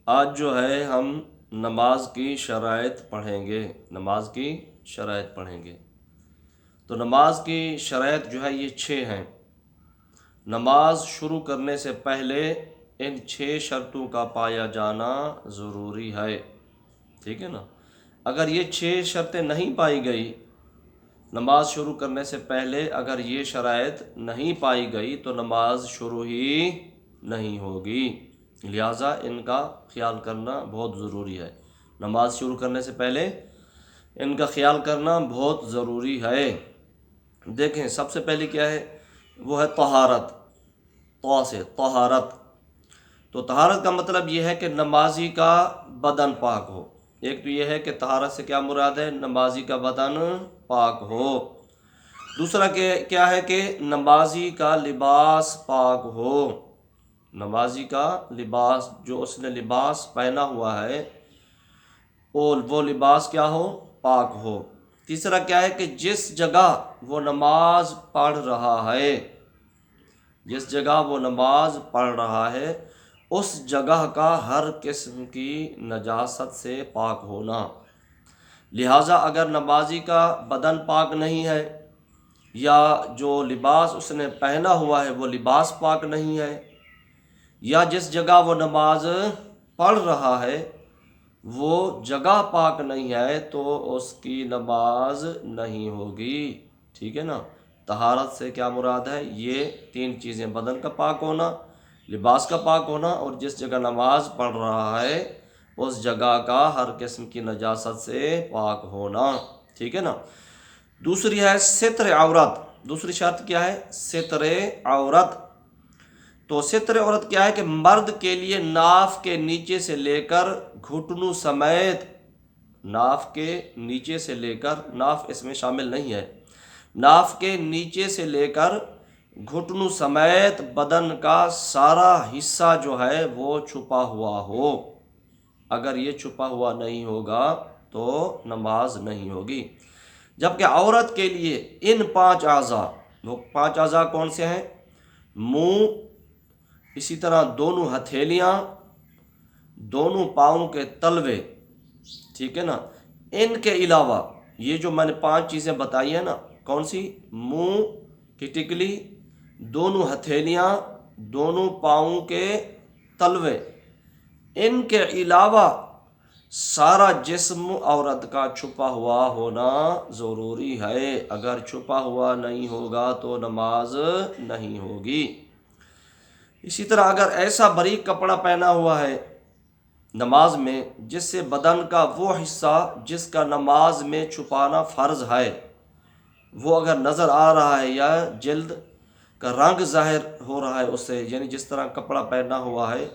آج جو ہے ہم نماز کی شرائط پڑھیں گے، نماز کی شرائط پڑھیں گے۔ تو نماز کی شرائط جو ہے یہ 6 ہیں۔ نماز شروع کرنے سے پہلے ان 6 شرطوں کا پایا جانا ضروری ہے، ٹھیک ہے نا۔ اگر یہ 6 شرطیں نہیں پائی گئی، نماز شروع کرنے سے پہلے اگر یہ شرائط نہیں پائی گئی تو نماز شروع ہی نہیں ہوگی، لہٰذا ان کا خیال کرنا بہت ضروری ہے۔ نماز شروع کرنے سے پہلے ان کا خیال کرنا بہت ضروری ہے۔ دیکھیں سب سے پہلے کیا ہے، وہ ہے طہارت، سے طہارت۔ تو طہارت کا مطلب یہ ہے کہ نمازی کا بدن پاک ہو۔ ایک تو یہ ہے کہ طہارت سے کیا مراد ہے، نمازی کا بدن پاک ہو۔ دوسرا کیا ہے کہ نمازی کا لباس پاک ہو، نمازی کا لباس، جو اس نے لباس پہنا ہوا ہے وہ لباس کیا ہو، پاک ہو۔ تیسرا کیا ہے کہ جس جگہ وہ نماز پڑھ رہا ہے، جس جگہ وہ نماز پڑھ رہا ہے اس جگہ کا ہر قسم کی نجاست سے پاک ہونا۔ لہٰذا اگر نمازی کا بدن پاک نہیں ہے یا جو لباس اس نے پہنا ہوا ہے وہ لباس پاک نہیں ہے، یا جس جگہ وہ نماز پڑھ رہا ہے وہ جگہ پاک نہیں ہے تو اس کی نماز نہیں ہوگی، ٹھیک ہے نا۔ طہارت سے کیا مراد ہے، یہ 3 چیزیں، بدن کا پاک ہونا، لباس کا پاک ہونا، اور جس جگہ نماز پڑھ رہا ہے اس جگہ کا ہر قسم کی نجاست سے پاک ہونا، ٹھیک ہے نا۔ دوسری ہے ستر عورت۔ دوسری شرط کیا ہے، ستر عورت۔ تو ستر عورت کیا ہے کہ مرد کے لیے ناف کے نیچے سے لے کر گھٹنوں سمیت، ناف کے نیچے سے لے کر، ناف اس میں شامل نہیں ہے، ناف کے نیچے سے لے کر گھٹنوں سمیت بدن کا سارا حصہ جو ہے وہ چھپا ہوا ہو۔ اگر یہ چھپا ہوا نہیں ہوگا تو نماز نہیں ہوگی۔ جبکہ عورت کے لیے ان 5 اعضاء، وہ 5 اعضاء کون سے ہیں، منہ، اسی طرح دونوں ہتھیلیاں، دونوں پاؤں کے تلوے، ٹھیک ہے نا، ان کے علاوہ یہ جو میں نے 5 چیزیں بتائی ہیں نا، کون سی، منہ کی ٹکلی، دونوں ہتھیلیاں، دونوں پاؤں کے تلوے، ان کے علاوہ سارا جسم عورت کا چھپا ہوا ہونا ضروری ہے۔ اگر چھپا ہوا نہیں ہوگا تو نماز نہیں ہوگی۔ اسی طرح اگر ایسا باریک کپڑا پہنا ہوا ہے نماز میں جس سے بدن کا وہ حصہ جس کا نماز میں چھپانا فرض ہے وہ اگر نظر آ رہا ہے، یا جلد کا رنگ ظاہر ہو رہا ہے اس سے، یعنی جس طرح کپڑا پہنا ہوا ہے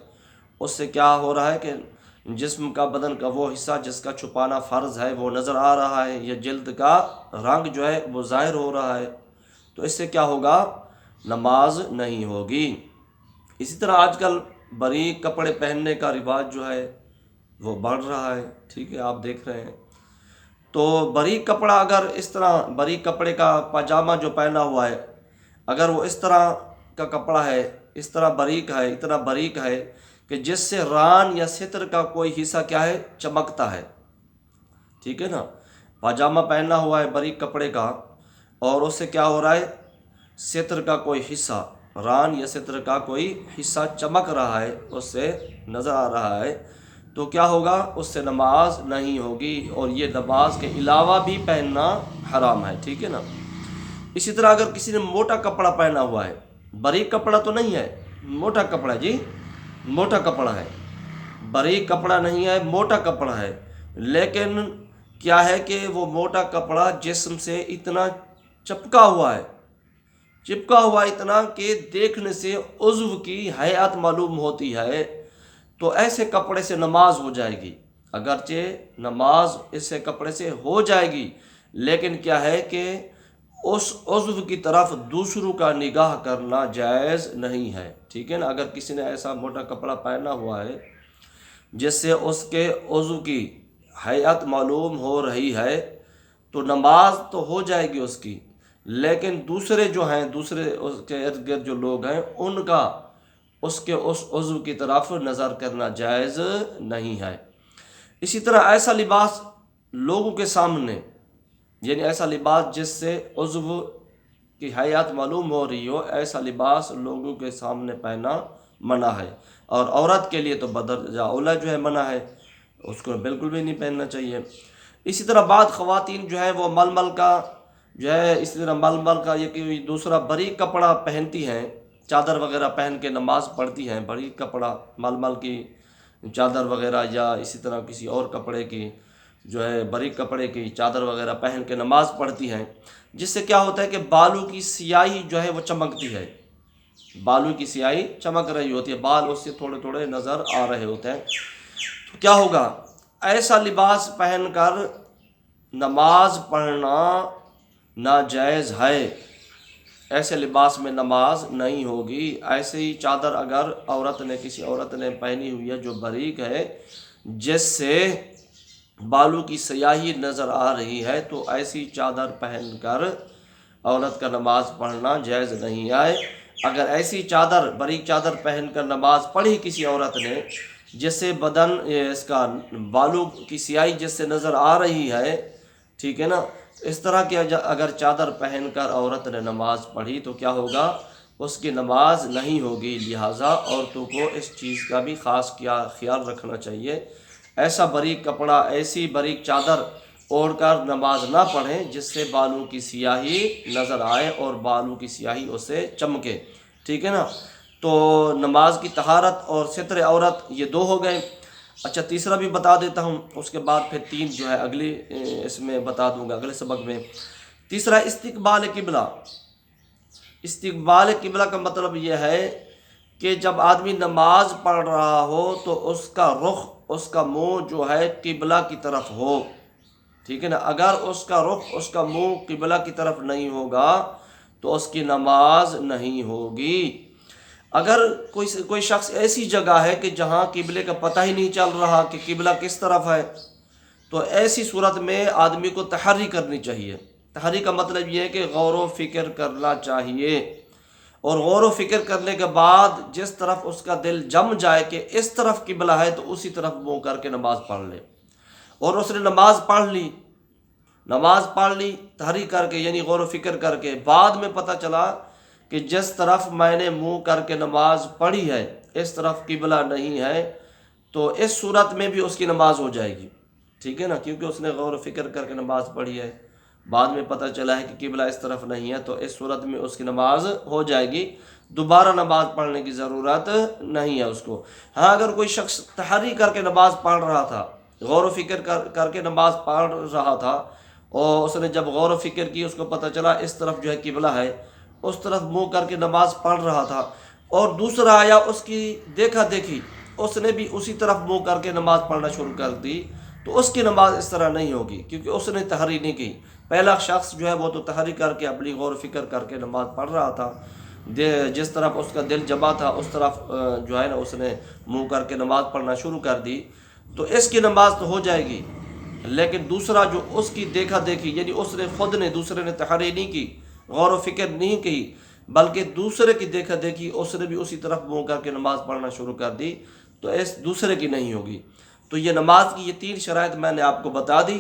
اس سے کیا ہو رہا ہے کہ جسم کا، بدن کا وہ حصہ جس کا چھپانا فرض ہے وہ نظر آ رہا ہے، یا جلد کا رنگ جو ہے وہ ظاہر ہو رہا ہے، تو اس سے کیا ہوگا، نماز نہیں ہوگی۔ اسی طرح آج کل باریک کپڑے پہننے کا رواج جو ہے وہ بڑھ رہا ہے، ٹھیک ہے، آپ دیکھ رہے ہیں۔ تو باریک کپڑا، اگر اس طرح باریک کپڑے کا پاجامہ جو پہنا ہوا ہے اگر وہ اس طرح کا کپڑا ہے، اس طرح باریک ہے، اتنا باریک ہے کہ جس سے ران یا ستر کا کوئی حصہ کیا ہے، چمکتا ہے، ٹھیک ہے نا، پاجامہ پہنا ہوا ہے باریک کپڑے کا اور اس سے کیا ہو رہا ہے، ستر کا کوئی حصہ، ران یا ستر کا کوئی حصہ چمک رہا ہے، اس سے نظر آ رہا ہے، تو کیا ہوگا، اس سے نماز نہیں ہوگی، اور یہ نماز کے علاوہ بھی پہننا حرام ہے، ٹھیک ہے نا۔ اسی طرح اگر کسی نے موٹا کپڑا پہنا ہوا ہے، باریک کپڑا تو نہیں ہے، موٹا کپڑا، جی موٹا کپڑا ہے، باریک کپڑا نہیں ہے، موٹا کپڑا ہے، لیکن کیا ہے کہ وہ موٹا کپڑا جسم سے اتنا چپکا ہوا ہے، چپکا ہوا اتنا کہ دیکھنے سے عضو کی ہیئت معلوم ہوتی ہے، تو ایسے کپڑے سے نماز ہو جائے گی، اگرچہ نماز ایسے کپڑے سے ہو جائے گی، لیکن کیا ہے کہ اس عضو کی طرف دوسروں کا نگاہ کرنا جائز نہیں ہے، ٹھیک ہے نا۔ اگر کسی نے ایسا موٹا کپڑا پہنا ہوا ہے جس سے اس کے عضو کی ہیئت معلوم ہو رہی ہے تو نماز تو ہو جائے گی اس کی، لیکن دوسرے جو ہیں، دوسرے اس کے ارد گرد جو لوگ ہیں ان کا اس کے اس عضو کی طرف نظر کرنا جائز نہیں ہے۔ اسی طرح ایسا لباس لوگوں کے سامنے، یعنی ایسا لباس جس سے عضو کی حیات معلوم ہو رہی ہو، ایسا لباس لوگوں کے سامنے پہننا منع ہے، اور عورت کے لیے تو بدرجہ اولیٰ جو ہے منع ہے، اس کو بالکل بھی نہیں پہننا چاہیے۔ اسی طرح بعض خواتین جو ہے وہ ململ کا جو ہے، اسی طرح ململ کا یہ کہ دوسرا باریک کپڑا پہنتی ہیں، چادر وغیرہ پہن کے نماز پڑھتی ہیں، باریک کپڑا ململ کی چادر وغیرہ یا اسی طرح کسی اور کپڑے کی جو ہے باریک کپڑے کی چادر وغیرہ پہن کے نماز پڑھتی ہیں، جس سے کیا ہوتا ہے کہ بالوں کی سیاہی جو ہے وہ چمکتی ہے، بالوں کی سیاہی چمک رہی ہوتی ہے، بال اس سے تھوڑے تھوڑے نظر آ رہے ہوتے ہیں۔ تو کیا ہوگا؟ ایسا لباس پہن کر نماز پڑھنا ناجائز ہے، ایسے لباس میں نماز نہیں ہوگی۔ ایسے ہی چادر اگر کسی عورت نے پہنی ہوئی ہے جو باریک ہے، جس سے بالوں کی سیاہی نظر آ رہی ہے، تو ایسی چادر پہن کر عورت کا نماز پڑھنا جائز نہیں ہے۔ اگر ایسی چادر باریک چادر پہن کر نماز پڑھی کسی عورت نے، جس سے بدن اس کا بالوں کی سیاہی جس سے نظر آ رہی ہے، ٹھیک ہے نا، اس طرح کی اگر چادر پہن کر عورت نے نماز پڑھی تو کیا ہوگا؟ اس کی نماز نہیں ہوگی۔ لہٰذا عورتوں کو اس چیز کا بھی خاص خیال رکھنا چاہیے، ایسا باریک کپڑا، ایسی باریک چادر اوڑھ کر نماز نہ پڑھیں جس سے بالوں کی سیاہی نظر آئے اور بالوں کی سیاہی اسے چمکے، ٹھیک ہے نا۔ تو نماز کی طہارت اور ستر عورت یہ دو ہو گئے۔ اچھا، تیسرا بھی بتا دیتا ہوں، اس کے بعد پھر تین جو ہے اگلی اس میں بتا دوں گا اگلے سبق میں۔ تیسرا استقبال قبلہ۔ استقبال قبلہ کا مطلب یہ ہے کہ جب آدمی نماز پڑھ رہا ہو تو اس کا رخ، اس کا منہ جو ہے قبلہ کی طرف ہو، ٹھیک ہے نا۔ اگر اس کا رخ، اس کا منہ قبلہ کی طرف نہیں ہوگا تو اس کی نماز نہیں ہوگی۔ اگر کوئی شخص ایسی جگہ ہے کہ جہاں قبلے کا پتہ ہی نہیں چل رہا کہ قبلہ کس طرف ہے، تو ایسی صورت میں آدمی کو تحری کرنی چاہیے۔ تحری کا مطلب یہ ہے کہ غور و فکر کرنا چاہیے، اور غور و فکر کرنے کے بعد جس طرف اس کا دل جم جائے کہ اس طرف قبلہ ہے تو اسی طرف منہ کر کے نماز پڑھ لے۔ اور اس نے نماز پڑھ لی تحری کر کے، یعنی غور و فکر کر کے، بعد میں پتہ چلا کہ جس طرف میں نے منہ کر کے نماز پڑھی ہے اس طرف قبلہ نہیں ہے، تو اس صورت میں بھی اس کی نماز ہو جائے گی، ٹھیک ہے نا، کیونکہ اس نے غور و فکر کر کے نماز پڑھی ہے، بعد میں پتہ چلا ہے کہ قبلہ اس طرف نہیں ہے، تو اس صورت میں اس کی نماز ہو جائے گی، دوبارہ نماز پڑھنے کی ضرورت نہیں ہے اس کو۔ ہاں، اگر کوئی شخص تحری کر کے نماز پڑھ رہا تھا، غور و فکر کر کے نماز پڑھ رہا تھا، اور اس نے جب غور و فکر کی اس کو پتہ چلا اس طرف جو ہے قبلہ ہے، اس طرف منہ کر کے نماز پڑھ رہا تھا، اور دوسرا آیا اس کی دیکھا دیکھی، اس نے بھی اسی طرف منہ کر کے نماز پڑھنا شروع کر دی، تو اس کی نماز اس طرح نہیں ہوگی، کیونکہ اس نے تحری نہیں کی۔ پہلا شخص جو ہے وہ تو تحری کر کے اپنی غور و فکر کر کے نماز پڑھ رہا تھا، جس طرف اس کا دل جمع تھا اس طرف جو ہے نا اس نے منہ کر کے نماز پڑھنا شروع کر دی، تو اس کی نماز تو ہو جائے گی۔ لیکن دوسرا جو اس کی دیکھا دیکھی، یعنی اس نے خود نے، دوسرے نے تحری نہیں کی، غور و فکر نہیں کی، بلکہ دوسرے کی دیکھا دیکھی اس نے بھی اسی طرف منہ کر کے نماز پڑھنا شروع کر دی، تو اس دوسرے کی نہیں ہوگی۔ تو یہ نماز کی یہ تین شرائط میں نے آپ کو بتا دی،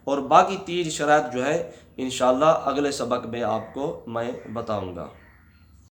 اور باقی تین شرائط جو ہے انشاءاللہ اگلے سبق میں آپ کو میں بتاؤں گا۔